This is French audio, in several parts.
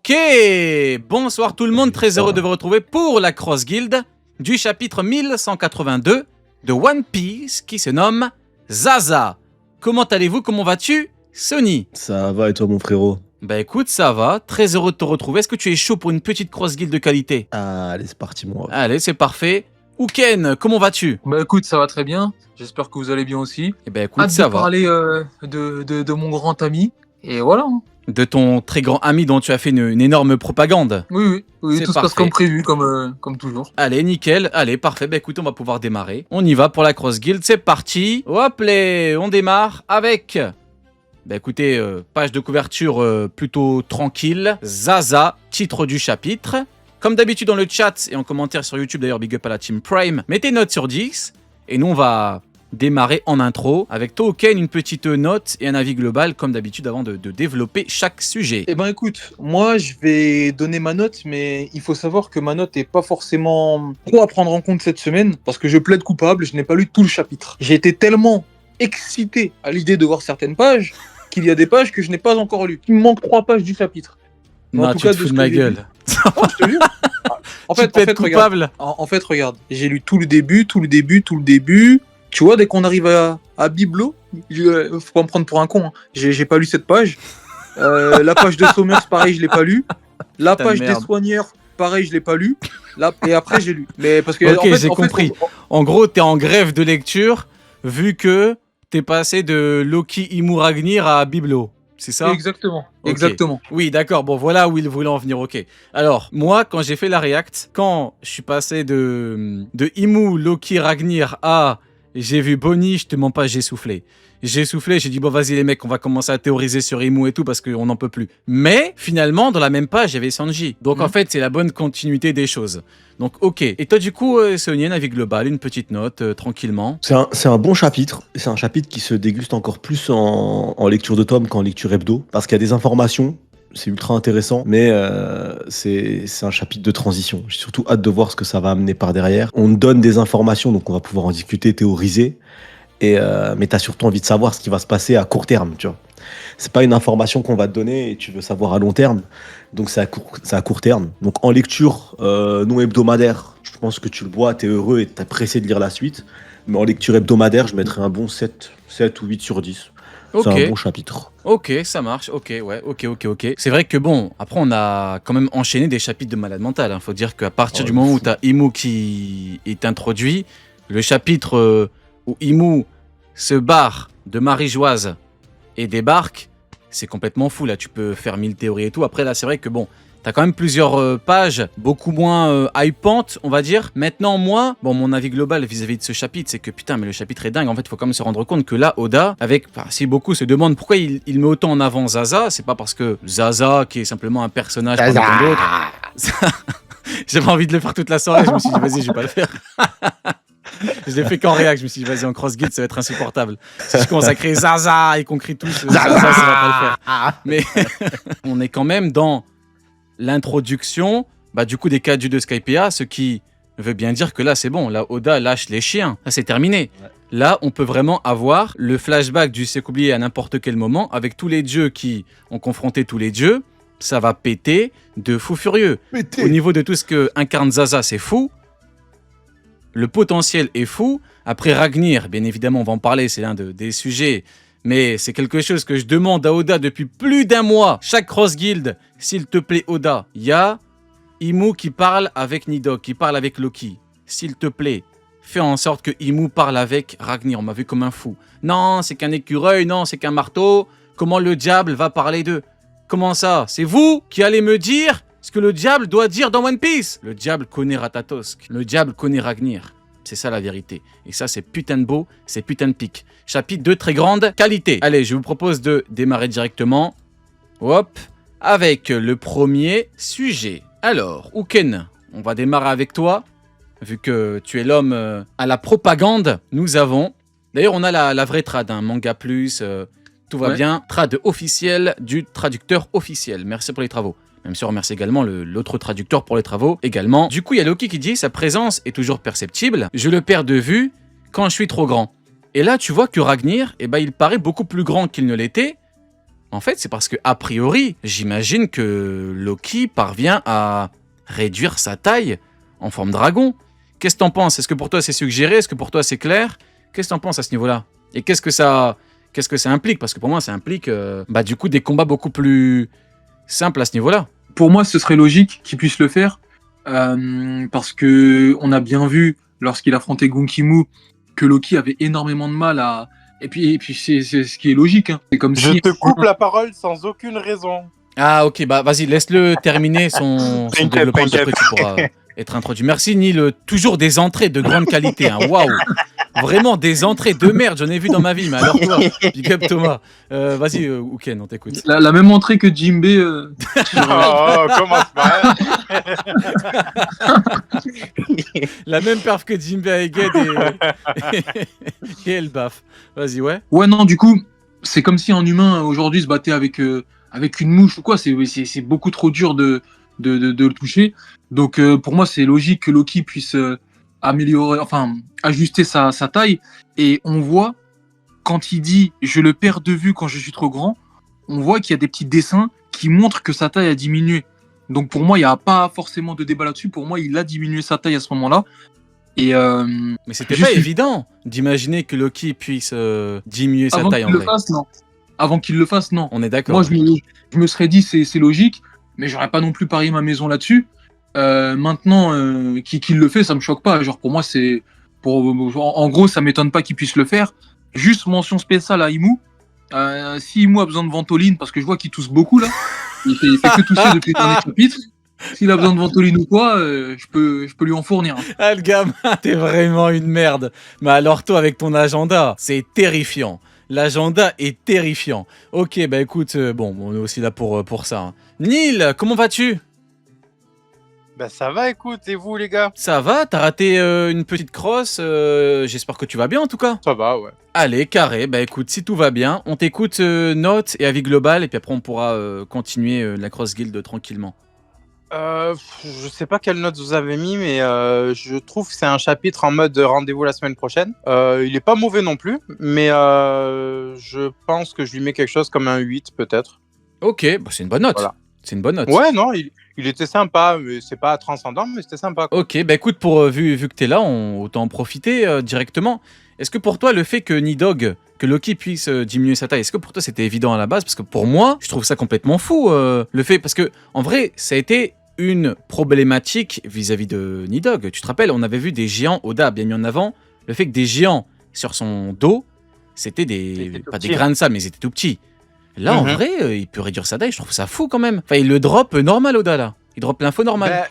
Ok, bonsoir tout le monde, très heureux de vous retrouver pour la Cross Guild du chapitre 1182 de One Piece qui se nomme Zaza. Comment allez-vous, comment vas-tu, Sony? Ça va et toi mon frérot? Bah écoute, ça va, très heureux de te retrouver. Est-ce que tu es chaud pour une petite Cross Guild de qualité? Ah, allez c'est parti moi. Allez, c'est parfait. Ouken, comment vas-tu? Bah écoute, ça va très bien. J'espère que vous allez bien aussi. Eh ben écoute, Hâte ça de va. parler de mon grand ami. Et voilà. Hein. De ton très grand ami dont tu as fait une énorme propagande. Oui, C'est tout se passe parfait. comme prévu, comme toujours. Allez, nickel. Allez, parfait. Bah écoute, on va pouvoir démarrer. On y va pour la Cross Guild. C'est parti. Hop, on démarre avec... Bah écoutez, page de couverture plutôt tranquille. Zaza, titre du chapitre. Comme d'habitude dans le chat et en commentaire sur YouTube, d'ailleurs, big up à la Team Prime. Mettez note sur 10. Et nous, on va démarrer en intro avec Token, une petite note et un avis global, comme d'habitude, avant de développer chaque sujet. Eh ben écoute, moi je vais donner ma note, mais il faut savoir que ma note n'est pas forcément trop à prendre en compte cette semaine, parce que je plaide coupable, je n'ai pas lu tout le chapitre. J'ai été tellement excité à l'idée de voir certaines pages, qu'il y a des pages que je n'ai pas encore lues. Il me manque 3 pages du chapitre. Mais Non, en tout tu cas, te de fous ce de que ma j'ai gueule. lu- Oh, je te jure. En Tu fait, peux être regarde. coupable. En fait, regarde, j'ai lu tout le début. Tu vois, dès qu'on arrive à Biblo, faut pas me prendre pour un con. Hein. J'ai pas lu cette page. La page de Sommers, pareil, je l'ai pas lu. La Putain de page des merde. soigneurs, pareil, je l'ai pas lu. Et après, j'ai lu. Mais parce que Ok, en fait, j'ai compris. En gros, t'es en grève de lecture, vu que t'es passé de Loki Imuragnir à Biblo. C'est ça? Exactement. Ok. Exactement. Oui, d'accord. Bon, voilà où il voulait en venir. Ok. Alors, moi, quand j'ai fait la react, quand je suis passé de Imu Loki Ragnir à j'ai vu Bonnie, je te mens pas, j'ai soufflé. J'ai soufflé, j'ai dit bon vas-y les mecs, on va commencer à théoriser sur Imu et tout parce qu'on n'en peut plus. Mais finalement, dans la même page, il y avait Sanji. Donc en fait, c'est la bonne continuité des choses. Donc ok. Et toi du coup, Sony, un avis global, une petite note, tranquillement. C'est un bon chapitre. C'est un chapitre qui se déguste encore plus en lecture de tome qu'en lecture hebdo. Parce qu'il y a des informations. C'est ultra intéressant, mais c'est un chapitre de transition. J'ai surtout hâte de voir ce que ça va amener par derrière. On donne des informations, donc on va pouvoir en discuter, théoriser. Mais t'as surtout envie de savoir ce qui va se passer à court terme, tu vois. C'est pas une information qu'on va te donner et tu veux savoir à long terme, donc c'est à court terme. Donc en lecture non hebdomadaire, je pense que tu le bois, t'es heureux et t'es pressé de lire la suite. Mais en lecture hebdomadaire, je mettrais un bon 7 ou 8 sur 10. Ok. C'est un bon chapitre. Ok, ça marche, ok, ouais, ok. C'est vrai que bon, après on a quand même enchaîné des chapitres de malade mental. Hein. Faut dire qu'à partir du moment où t'as Imu qui est introduit, le chapitre où Imu se barre de Marie-Joise et débarque, c'est complètement fou. Là, tu peux faire 1000 théories et tout. Après, là, c'est vrai que bon, t'as quand même plusieurs pages, beaucoup moins hypantes, on va dire. Maintenant, moi, bon, mon avis global vis-à-vis de ce chapitre, c'est que putain, mais le chapitre est dingue. En fait, il faut quand même se rendre compte que là, Oda, si beaucoup se demandent pourquoi il met autant en avant Zaza, c'est pas parce que Zaza, qui est simplement un personnage parmi tant d'autres. J'avais envie de le faire toute la soirée, je me suis dit, vas-y, je vais pas le faire. Je l'ai fait qu'en réac, je me suis dit, vas-y, en cross guild, ça va être insupportable. Si je commence à créer Zaza et qu'on crie tous Zaza, ça va pas le faire. Mais on est quand même dans l'introduction du coup des cadres de Skypiea, ce qui veut bien dire que là c'est bon, là Oda lâche les chiens, là c'est terminé. Ouais. Là on peut vraiment avoir le flashback du Sekoublié à n'importe quel moment avec tous les dieux qui ont confronté tous les dieux, ça va péter de fou furieux. Au niveau de tout ce que incarne Zaza, c'est fou. Le potentiel est fou. Après Ragnir, bien évidemment on va en parler, c'est l'un des sujets. Mais c'est quelque chose que je demande à Oda depuis plus d'un mois. Chaque Cross Guild, s'il te plaît Oda, il y a Imu qui parle avec Nidok, qui parle avec Loki. S'il te plaît, fais en sorte que Imu parle avec Ragnir. On m'a vu comme un fou. Non, c'est qu'un écureuil, non, c'est qu'un marteau. Comment le diable va parler d'eux? Comment ça? C'est vous qui allez me dire ce que le diable doit dire dans One Piece? Le diable connaît Ratatosk. Le diable connaît Ragnir. C'est ça la vérité. Et ça, c'est putain de beau, c'est putain de pique. Chapitre de très grande qualité. Allez, je vous propose de démarrer directement. Hop, avec le premier sujet. Alors, Ouken, on va démarrer avec toi. Vu que tu es l'homme à la propagande, nous avons... D'ailleurs, on a la vraie trad, hein, Manga Plus, tout va bien. Trad officiel du traducteur officiel. Merci pour les travaux. Même si on remercie également l'autre traducteur pour les travaux également. Du coup, il y a Loki qui dit « Sa présence est toujours perceptible. Je le perds de vue quand je suis trop grand. » Et là, tu vois que Ragnir, il paraît beaucoup plus grand qu'il ne l'était. En fait, c'est parce que, a priori, j'imagine que Loki parvient à réduire sa taille en forme dragon. Qu'est-ce que t'en penses? Est-ce que pour toi c'est suggéré? Est-ce que pour toi c'est clair? Qu'est-ce que t'en penses à ce niveau-là? Et qu'est-ce que ça implique? Parce que pour moi, ça implique du coup des combats beaucoup plus simples à ce niveau-là. Pour moi, ce serait logique qu'il puisse le faire, parce que on a bien vu lorsqu'il affrontait Gunkimu que Loki avait énormément de mal à. Et puis c'est ce qui est logique. Hein. C'est comme Je si te coupe la parole sans aucune raison. Ah ok, bah vas-y, laisse-le terminer son T'inquiète, développement, t'inquiète. après tu pourras être introduit. Merci Neil, toujours des entrées de grande qualité, hein. Waouh. Vraiment des entrées de merde, j'en ai vu dans ma vie, mais alors toi, big up Thomas. Vas-y, Ouken, on t'écoute. la même entrée que Jinbei. Oh, commence pas. La même perf que Jinbe Aeged et Elbaf. Vas-y, ouais. Ouais, non, du coup, c'est comme si un humain aujourd'hui se battait avec une mouche ou quoi. C'est beaucoup trop dur de le toucher. Donc pour moi, c'est logique que Loki puisse ajuster sa taille. Et on voit, quand il dit « je le perds de vue quand je suis trop grand », on voit qu'il y a des petits dessins qui montrent que sa taille a diminué. Donc pour moi, il n'y a pas forcément de débat là-dessus. Pour moi, il a diminué sa taille à ce moment-là. Et Mais c'était pas évident d'imaginer que Loki puisse diminuer sa taille en vrai. Avant qu'il le fasse, non. On est d'accord. Moi, je me serais dit c'est logique, mais j'aurais pas non plus parié ma maison là-dessus. Maintenant, qu'il le fait, ça me choque pas. Genre pour moi, en gros, ça m'étonne pas qu'il puisse le faire. Juste mention spéciale à Imu. Si Imu a besoin de ventoline, parce que je vois qu'il tousse beaucoup là, il fait que tousser depuis le dernier chapitre. S'il a besoin de ventoline ou quoi, je peux lui en fournir. Ah, le gamin, t'es vraiment une merde. Mais alors toi, avec ton agenda, c'est terrifiant. L'agenda est terrifiant. Ok, bah écoute, on est aussi là pour ça. Hein. Neil, comment vas-tu? Bah ça va, écoute, et vous les gars? Ça va, t'as raté une petite crosse, j'espère que tu vas bien en tout cas. Ça va, ouais. Allez, carré, bah écoute, si tout va bien, on t'écoute notes et avis global, et puis après on pourra continuer la cross guild tranquillement. Je sais pas quelle note vous avez mis, mais je trouve que c'est un chapitre en mode rendez-vous la semaine prochaine. Il est pas mauvais non plus, mais je pense que je lui mets quelque chose comme un 8 peut-être. Ok, bah c'est une bonne note. Voilà. C'est une bonne note. Ouais, non, il était sympa, mais c'est pas transcendant, mais c'était sympa. Quoi. Ok, bah écoute, vu que t'es là, autant en profiter directement. Est-ce que pour toi, le fait que que Loki puisse diminuer sa taille, est-ce que pour toi c'était évident à la base? Parce que pour moi, je trouve ça complètement fou, le fait, parce que en vrai, ça a été une problématique vis-à-vis de Nidhogg. Tu te rappelles, on avait vu des géants, Oda a bien mis en avant, le fait que des géants sur son dos, c'était pas des grains de sable, mais ils étaient tout petits. Là, en vrai, il peut réduire sa taille, je trouve ça fou quand même. Enfin, il le drop normal, Oda, là. Il drop l'info normale. Ben,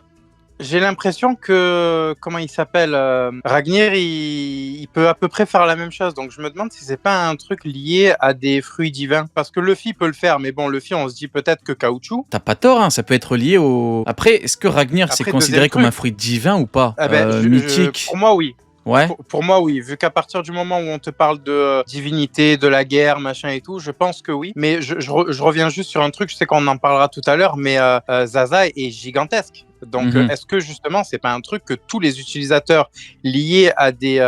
j'ai l'impression que, comment il s'appelle, Ragnir, il peut à peu près faire la même chose. Donc je me demande si c'est pas un truc lié à des fruits divins. Parce que Luffy peut le faire, mais bon, Luffy, on se dit peut-être que caoutchouc. T'as pas tort, hein, ça peut être lié au... Après, est-ce que Ragnir, c'est considéré comme un fruit divin ou pas? Mythique. Pour moi, oui. Ouais. Pour moi, oui. Vu qu'à partir du moment où on te parle de divinité, de la guerre, machin et tout, je pense que oui. Mais je reviens juste sur un truc, je sais qu'on en parlera tout à l'heure, mais Zaza est gigantesque. Donc, est-ce que justement, c'est pas un truc que tous les utilisateurs liés à des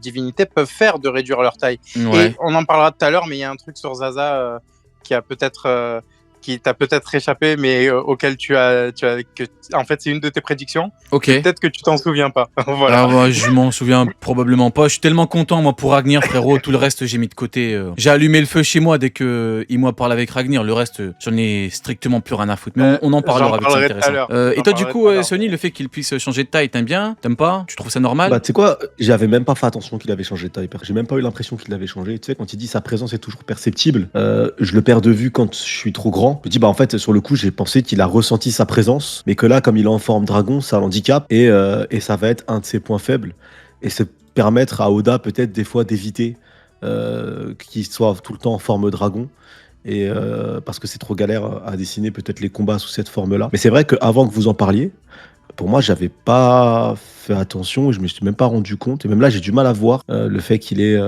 divinités peuvent faire de réduire leur taille? Ouais. Et on en parlera tout à l'heure, mais il y a un truc sur Zaza qui t'a peut-être échappé, mais auquel en fait, c'est une de tes prédictions. Ok. Peut-être que tu t'en souviens pas. Voilà. Alors, moi, je m'en souviens probablement pas. Je suis tellement content, moi, pour Ragnir, frérot. Tout le reste, j'ai mis de côté. J'ai allumé le feu chez moi dès que Imoa parle avec Ragnir. Le reste, j'en ai strictement plus rien à foutre. Mais on en parlera vite, c'est intéressant. Et toi, du coup, Sony, le fait qu'il puisse changer de taille, t'aimes bien? T'aimes pas? Tu trouves ça normal? Bah, tu sais quoi, j'avais même pas fait attention qu'il avait changé de taille. J'ai même pas eu l'impression qu'il avait changé. Tu sais, quand il dit sa présence est toujours perceptible, je le perds de vue quand je suis trop grand. Je me dis, bah, en fait, sur le coup, j'ai pensé qu'il a ressenti sa présence, mais que là, comme il est en forme dragon, ça l'handicape et ça va être un de ses points faibles. Et c'est permettre à Oda, peut-être, des fois, d'éviter qu'il soit tout le temps en forme dragon. Et parce que c'est trop galère à dessiner peut-être les combats sous cette forme-là. Mais c'est vrai qu'avant que vous en parliez, pour moi, j'avais pas fait attention et je me suis même pas rendu compte. Et même là, j'ai du mal à voir le fait qu'il est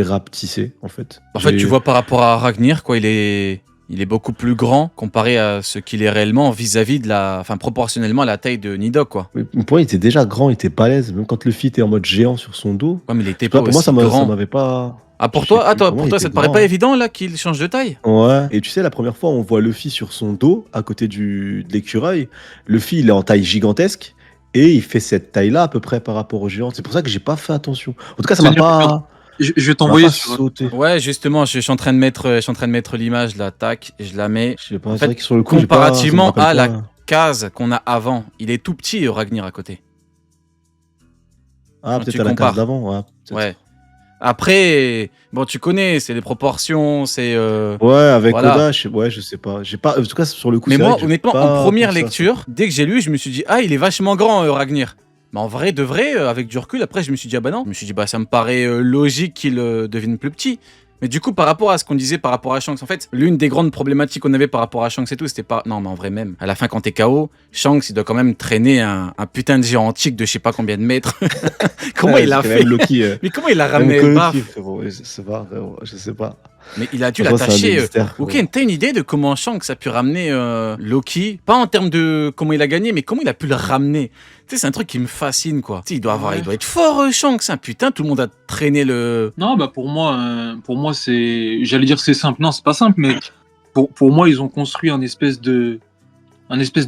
rapetissé, en fait. En fait, tu vois, par rapport à Ragnir, quoi, il est beaucoup plus grand comparé à ce qu'il est réellement vis-à-vis de proportionnellement à la taille de Nidhogg, quoi. Oui, pour moi, il était déjà grand, il était balèze. Même quand Luffy était en mode géant sur son dos. Ouais, mais il était pas, pas pour moi, aussi ça grand. m'avait pas. Ah, pour Je sais toi, plus comment pour il toi, était ça te paraît grand, pas hein. évident là qu'il change de taille? Ouais. Et tu sais, la première fois, on voit Luffy sur son dos, à côté de l'écureuil. Luffy, il est en taille gigantesque. Et il fait cette taille-là à peu près par rapport au géant. C'est pour ça que j'ai pas fait attention. En tout cas, Seigneur, regarde, je vais ça m'a t'envoyer pas sur. sauté. Ouais, justement, je suis en train de mettre l'image là, tac, et je la mets. Je sais pas, En c'est vrai fait, que sur le coup, ça me comparativement rappelle à la pas. case qu'on a avant, il est tout petit Ragnir à côté. Ah, Quand peut-être tu à la case compares. d'avant, ouais. Peut-être. Ouais. Après, bon, tu connais, c'est les proportions, c'est Ouais, avec voilà. Oda, ouais, je sais pas. J'ai pas. En tout cas, sur le coup, Mais c'est vrai moi, que j'ai honnêtement, en pas première pensé à ça. lecture, dès que j'ai lu, je me suis dit, ah, il est vachement grand, Ragnir. Mais en vrai, de vrai, avec du recul, après, je me suis dit, ah bah non. Je me suis dit, bah ça me paraît logique qu'il devienne plus petit. Mais du coup, par rapport à ce qu'on disait par rapport à Shanks, en fait, l'une des grandes problématiques qu'on avait par rapport à Shanks et tout, c'était pas. Non, mais en vrai, même, à la fin, quand t'es KO, Shanks, il doit quand même traîner un putain de géant antique de je sais pas combien de mètres. Comment Ouais, il a parce que fait? même Loki, Mais comment il l'a même ramené, Loki, baf? frérot, je sais pas, frérot, je sais pas. Mais il a dû Franchement, c'est un des l'attacher. mystères, Ok, frérot. t'as une idée de comment Shanks a pu ramener Loki? Pas en termes de comment il a gagné, mais comment il a pu le ramener? Tu sais, c'est un truc qui me fascine, quoi. Tu sais, il doit être fort, Shanks, hein. Putain, tout le monde a traîné le. Non, bah pour moi j'allais dire c'est simple. Non, c'est pas simple, mais pour moi, ils ont construit un espèce de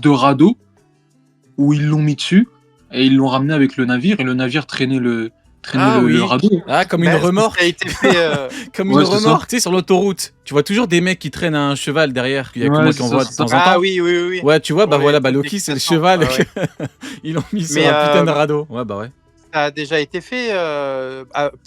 radeau où ils l'ont mis dessus et ils l'ont ramené avec le navire et le navire traînait Ah le oui. radeau. Ah, comme une Ben, c'est ce qui a remorque. été fait. Comme Ouais, une c'est ça. remorque, tu sais, sur l'autoroute. Tu vois toujours des mecs qui traînent un cheval derrière. Il y a que Ouais, moi c'est qui en ça, vois de c'est temps en ça. Ah temps. oui, oui, oui. Ouais, tu vois, bah Pour voilà, les bah trucs Loki, c'est le d'équitation. cheval. Ouais, ouais. Ils l'ont mis sur Mais, un putain de radeau. Ouais, bah ouais. Ça a déjà été fait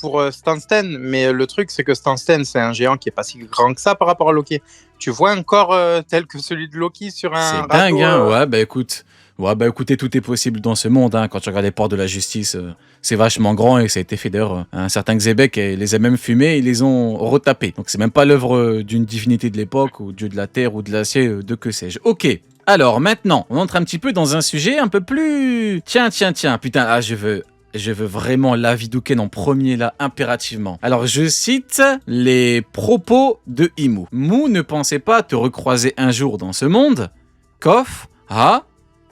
pour Stansten, mais le truc, c'est que Stansten, c'est un géant qui est pas si grand que ça par rapport à Loki. Tu vois un corps tel que celui de Loki sur C'est un dingue, radeau hein. Ouais, bah écoute. Ouais, bah écoutez, tout est possible dans ce monde, hein. Quand tu regardes les ports de la justice, c'est vachement grand et ça a été fait d'ailleurs. Un certain Xébec les a même fumés, ils les ont retapés. Donc c'est même pas l'œuvre d'une divinité de l'époque, ou dieu de la terre ou de l'acier, de que sais-je. Ok. Alors maintenant, on entre un petit peu dans un sujet un peu plus. Tiens, putain, ah, je veux vraiment l'avis d'Uken en premier là, impérativement. Alors je cite les propos de Imu. Mu ne pensait pas te recroiser un jour dans ce monde. Kof,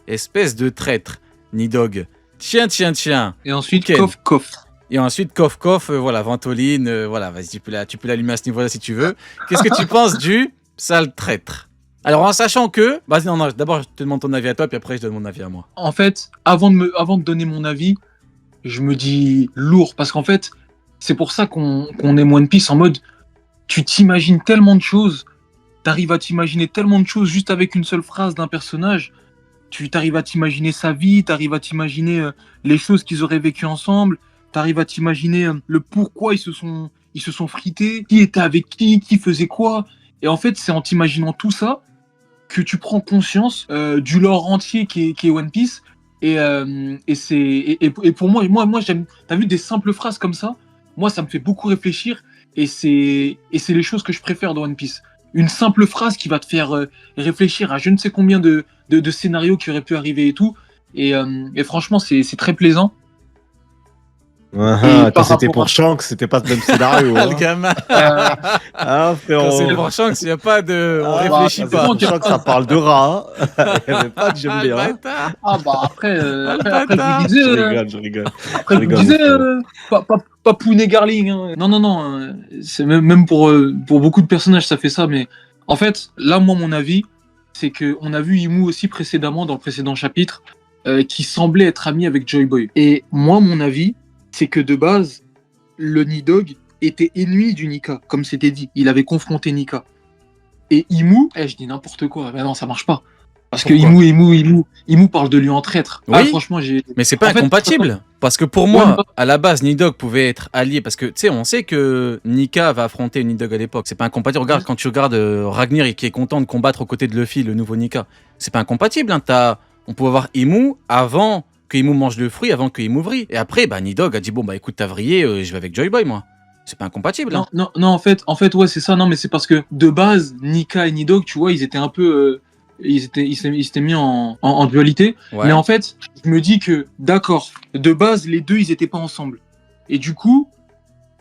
espèce de traître. Nidog. Tiens. Et ensuite, Ken. coff. Et ensuite, coff, voilà, Ventoline, voilà, vas-y, tu peux l'allumer à ce niveau-là si tu veux. Qu'est-ce que tu penses du sale traître? Alors, en sachant que. Vas-y, non, d'abord, je te demande ton avis à toi, puis après, je donne mon avis à moi. En fait, avant de donner mon avis, je me dis lourd parce qu'en fait, c'est pour ça qu'on aime One Piece en mode tu t'imagines tellement de choses, t'arrives à t'imaginer tellement de choses juste avec une seule phrase d'un personnage. Tu t'arrives à t'imaginer sa vie, t'arrives à t'imaginer les choses qu'ils auraient vécues ensemble, t'arrives à t'imaginer le pourquoi ils se sont frités, qui était avec qui faisait quoi. Et en fait, c'est en t'imaginant tout ça que tu prends conscience du lore entier qui est One Piece. Et pour moi j'aime. T'as vu des simples phrases comme ça? Moi, ça me fait beaucoup réfléchir et c'est les choses que je préfère dans One Piece. Une simple phrase qui va te faire réfléchir à je ne sais combien de scénarios qui auraient pu arriver et tout. Et franchement, c'est très plaisant. Quand par c'était rapport pour Shanks, c'était pas le même scénario. Ah, le Hein. gamin. à. Ah, Quand c'est frérot. pour Shanks, il n'y a pas de. On Ah, réfléchit quand c'est pas. c'est pour Shanks, ça parle de rats. Il n'y avait pas de j'aime Ah, le bien. bâtard. Ah bah après, Ah, le après je vous bâtard. disais, Je rigole. après Je je vous rigole, mon disais, frérot. pas Pounet Garling. Hein. Non, c'est même pour beaucoup de personnages ça fait ça, mais en fait là moi mon avis c'est que on a vu Imu aussi précédemment dans le précédent chapitre qui semblait être ami avec Joy Boy. Et moi mon avis c'est que de base le Nidog était ennemi du Nika, comme c'était dit. Il avait confronté Nika. Et Imu, je dis n'importe quoi. Ben non, ça marche pas. Parce que Pourquoi? Imu parle de lui en traître. Oui. Ah, franchement, j'ai. Mais c'est pas En fait, incompatible. Parce que pour Ouais, moi, mais- à la base, Nidog pouvait être allié. Parce que, tu sais, on sait que Nika va affronter Nidog à l'époque. C'est pas incompatible. Regarde, quand tu regardes Ragnir et qui est content de combattre aux côtés de Luffy, le nouveau Nika, c'est pas incompatible. Hein. On pouvait avoir Imu avant que Imu mange le fruit, avant que Imu vrille. Et après, bah, Nidog a dit bon, bah écoute, t'as vrillé, je vais avec Joy Boy, moi. C'est pas incompatible. Hein. Non, en fait, ouais, c'est ça. Non, mais c'est parce que de base, Nika et Nidog, tu vois, ils étaient un peu. Ils s'étaient mis en dualité. Ouais. Mais en fait, je me dis que, d'accord, de base, les deux, ils étaient pas ensemble. Et du coup,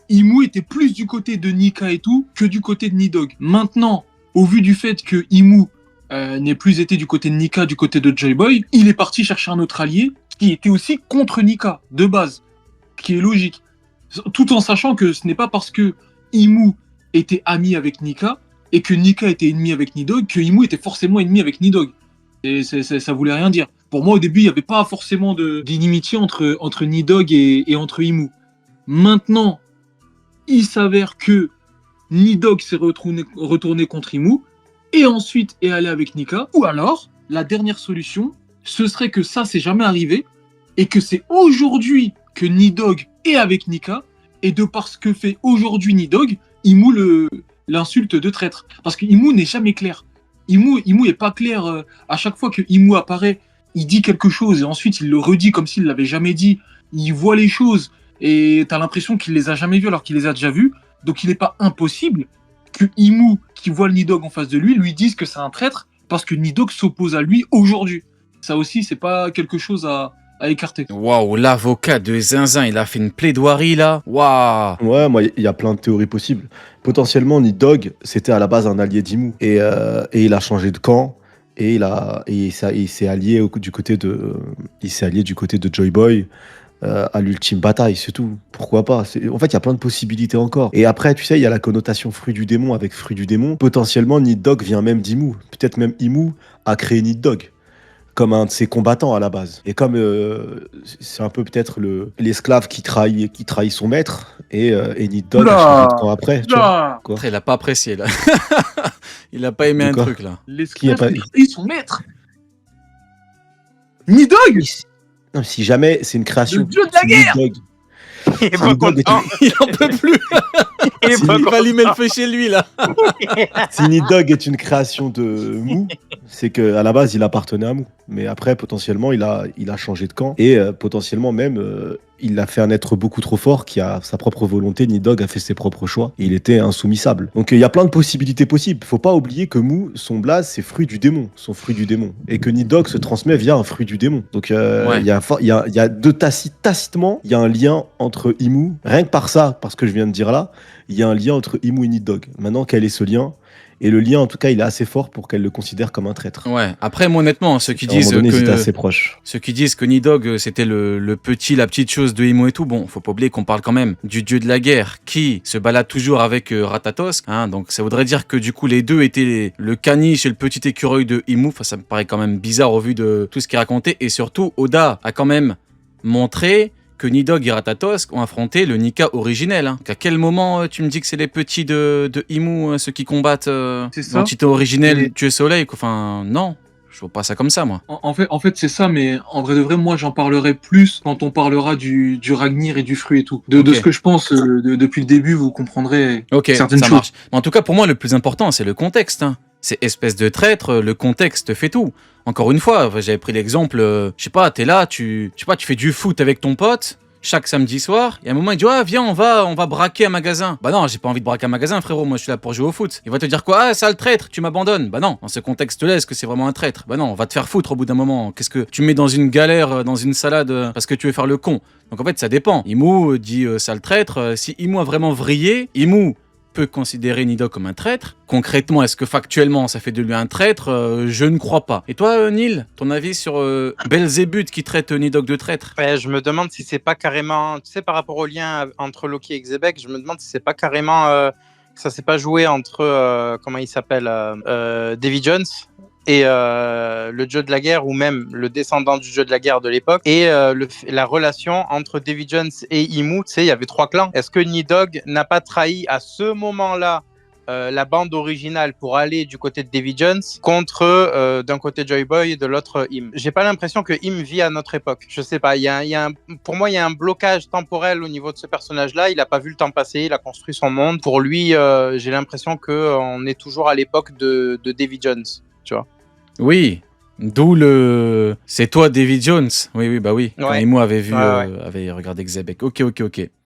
Imu était plus du côté de Nika et tout que du côté de Nidog. Maintenant, au vu du fait que Imu n'ait plus été du côté de Nika, du côté de Joy Boy, il est parti chercher un autre allié qui était aussi contre Nika, de base. Ce qui est logique. Tout en sachant que ce n'est pas parce que Imu était ami avec Nika et que Nika était ennemi avec Nidog, que Imu était forcément ennemi avec Nidog. Et ça voulait rien dire. Pour moi, au début, il n'y avait pas forcément d'inimitié entre Nidog et entre Imu. Maintenant, il s'avère que Nidog s'est retourné contre Imu et ensuite est allé avec Nika. Ou alors, la dernière solution, ce serait que ça s'est jamais arrivé et que c'est aujourd'hui que Nidog est avec Nika et de par ce que fait aujourd'hui Nidog, Imu l'insulte de traître. Parce que Imu n'est jamais clair. Imu est pas clair. À chaque fois que Imu apparaît, il dit quelque chose et ensuite il le redit comme s'il l'avait jamais dit. Il voit les choses et t'as l'impression qu'il les a jamais vues alors qu'il les a déjà vues. Donc il n'est pas impossible que Imu, qui voit le Nidog en face de lui dise que c'est un traître parce que Nidog s'oppose à lui aujourd'hui. Ça aussi, c'est pas quelque chose à écarter. Waouh, l'avocat de Zinzin, il a fait une plaidoirie là. Waouh. Ouais, moi, il y a plein de théories possibles. Potentiellement, Nidog, c'était à la base un allié d'Imu. Et il a changé de camp. Et il s'est allié du côté de Joy Boy à l'ultime bataille, c'est tout. Pourquoi pas? En fait, il y a plein de possibilités encore. Et après, tu sais, il y a la connotation fruit du démon avec fruit du démon. Potentiellement, Nidog vient même d'Imu. Peut-être même Imu a créé Nidog comme un de ses combattants à la base. Et comme c'est un peu peut-être l'esclave qui trahit son maître, et Nidog a changé de camp après. Tu vois. Quoi. Après, il a pas apprécié là. Il a pas aimé un truc là. L'esclave qui trahit son maître. Nidog. Non, si jamais c'est une création. Le dieu de la guerre. Nidog, Il est pas content. Il en peut plus. Il va allumer le feu chez lui là. Si Nidog est une création de Mu, c'est qu'à la base il appartenait à Mu. Mais après potentiellement il a changé de camp et potentiellement même il a fait un être beaucoup trop fort qui a sa propre volonté. Nidog a fait ses propres choix et il était insoumisable. Donc il y a plein de possibilités possibles. Faut pas oublier que Mu, son blaze c'est fruit du démon, et que Nidog se transmet via un fruit du démon. Donc il y a tacitement il y a un lien entre Imu, rien que par ça, parce que je viens de dire là. Il y a un lien entre Imu et Nidog. Maintenant, quel est ce lien? Et le lien, en tout cas, il est assez fort pour qu'elle le considère comme un traître. Ouais. Après, moi, honnêtement, ceux qui À un moment disent donné, ils étaient que assez proches. ceux qui disent que Nidog c'était la petite chose de Imu et tout, bon, faut pas oublier qu'on parle quand même du dieu de la guerre qui se balade toujours avec Ratatosk. Hein, donc ça voudrait dire que du coup les deux étaient le caniche et le petit écureuil de Imu. Enfin, ça me paraît quand même bizarre au vu de tout ce qui est raconté. Et surtout, Oda a quand même montré que Nidog et Ratatosk ont affronté le Nika originel. Hein. À quel moment tu me dis que c'est les petits de Imu, ceux qui combattent l'entité originelle, Dieu Soleil? Enfin, non. Je vois pas ça comme ça, moi. En fait, c'est ça, mais en vrai de vrai, moi, j'en parlerai plus quand on parlera du Ragnir et du fruit et tout. De ce que je pense depuis le début, vous comprendrez certaines choses. Marche. Mais en tout cas, pour moi, le plus important, c'est le contexte. Hein. C'est espèce de traître, le contexte fait tout. Encore une fois, j'avais pris l'exemple, je sais pas, t'es là, tu fais du foot avec ton pote, chaque samedi soir, et à un moment il dit viens on va braquer un magasin. Bah non, j'ai pas envie de braquer un magasin frérot, moi je suis là pour jouer au foot. Il va te dire quoi? Ah sale traître, tu m'abandonnes. Bah non, dans ce contexte-là, est-ce que c'est vraiment un traître? Bah non, on va te faire foutre au bout d'un moment. Qu'est-ce que tu me mets dans une galère, dans une salade parce que tu veux faire le con? Donc en fait ça dépend. Imu dit sale traître, si Imu a vraiment vrillé, Imu peut considérer Nidog comme un traître. Concrètement, est-ce que factuellement ça fait de lui un traître? Je ne crois pas. Et toi, Neil, ton avis sur Belzébuth qui traite Nidog de traître? Ouais, je me demande si c'est pas carrément, tu sais, par rapport au lien entre Loki et Xebec, je me demande si c'est pas carrément que ça s'est pas joué entre comment il s'appelle, Davy Jones et le dieu de la guerre, ou même le descendant du dieu de la guerre de l'époque, et la relation entre Davy Jones et Imu. Tu sais, il y avait 3 clans. Est-ce que Nidog n'a pas trahi à ce moment-là la bande originale pour aller du côté de Davy Jones contre d'un côté Joy Boy et de l'autre Im? J'ai pas l'impression que Im vit à notre époque. Je sais pas, pour moi il y a un blocage temporel au niveau de ce personnage-là. Il a pas vu le temps passer, il a construit son monde. Pour lui, j'ai l'impression que on est toujours à l'époque de Davy Jones, tu vois. Oui, d'où le... C'est toi Davy Jones. Oui, bah oui. Quand Ouais. Imu avait vu, avait regardé Xebec. Ok.